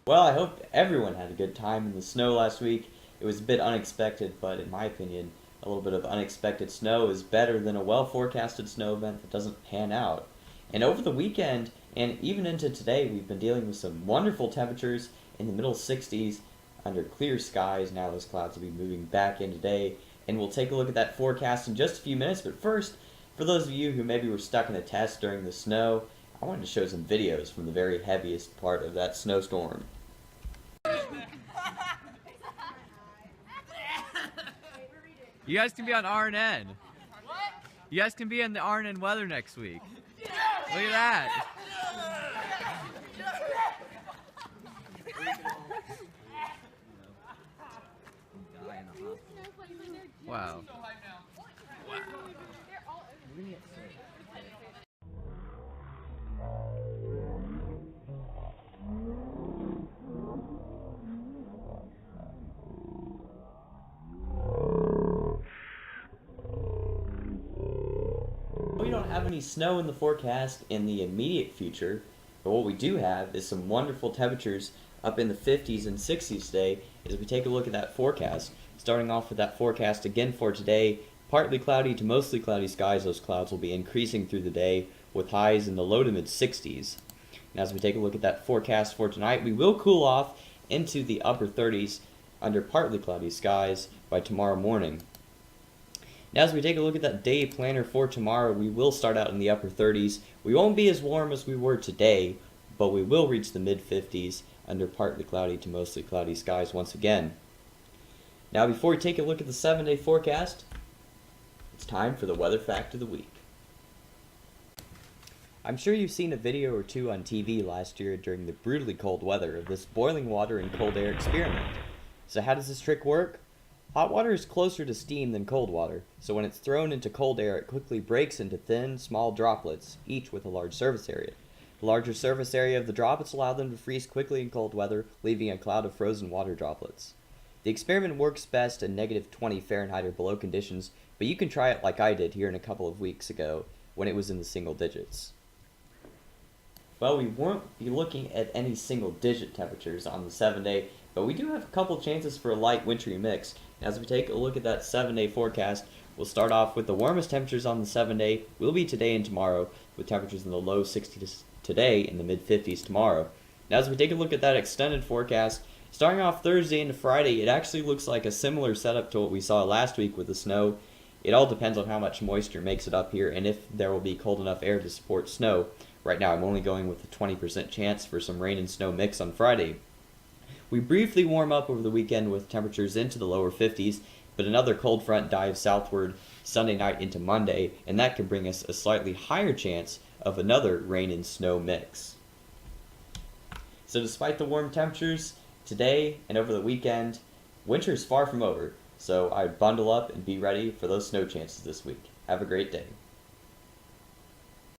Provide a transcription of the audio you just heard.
Well, I hope everyone had a good time in the snow last week. It was a bit unexpected, but in my opinion, a little bit of unexpected snow is better than a well-forecasted snow event that doesn't pan out. And over the weekend, and even into today, we've been dealing with some wonderful temperatures in the middle 60s under clear skies. Now those clouds will be moving back in today, and we'll take a look at that forecast in just a few minutes. But first, for those of you who maybe were stuck in a test during the snow, I wanted to show some videos from the very heaviest part of that snowstorm. You guys can be on RNN. What? You guys can be in the RNN Weather next week. Look at that. Wow. We don't have any snow in the forecast in the immediate future, but what we do have is some wonderful temperatures up in the 50s and 60s today as we take a look at that forecast. Starting off with that forecast again for today, partly cloudy to mostly cloudy skies. Those clouds will be increasing through the day with highs in the low to mid 60s. And as we take a look at that forecast for tonight, we will cool off into the upper 30s under partly cloudy skies by tomorrow morning. Now as we take a look at that day planner for tomorrow, we will start out in the upper 30s. We won't be as warm as we were today, but we will reach the mid 50s under partly cloudy to mostly cloudy skies once again. Now before we take a look at the 7-day forecast, it's time for the weather fact of the week. I'm sure you've seen a video or two on TV last year during the brutally cold weather of this boiling water and cold air experiment. So how does this trick work? Hot water is closer to steam than cold water, so when it's thrown into cold air, it quickly breaks into thin, small droplets, each with a large surface area. The larger surface area of the droplets allow them to freeze quickly in cold weather, leaving a cloud of frozen water droplets. The experiment works best in negative 20 Fahrenheit or below conditions, but you can try it like I did here in a couple of weeks ago, when it was in the single digits. Well, we won't be looking at any single digit temperatures on the 7-day, but we do have a couple chances for a light wintry mix. As we take a look at that 7-day forecast, we'll start off with the warmest temperatures on the 7-day will be today and tomorrow, with temperatures in the low 60s today and the mid 50s tomorrow. Now as we take a look at that extended forecast, starting off Thursday into Friday, it actually looks like a similar setup to what we saw last week with the snow. It all depends on how much moisture makes it up here and if there will be cold enough air to support snow. Right now I'm only going with a 20% chance for some rain and snow mix on Friday. We briefly warm up over the weekend with temperatures into the lower 50s, but another cold front dives southward Sunday night into Monday, and that could bring us a slightly higher chance of another rain and snow mix. So despite the warm temperatures today and over the weekend, winter is far from over, so I'd bundle up and be ready for those snow chances this week. Have a great day.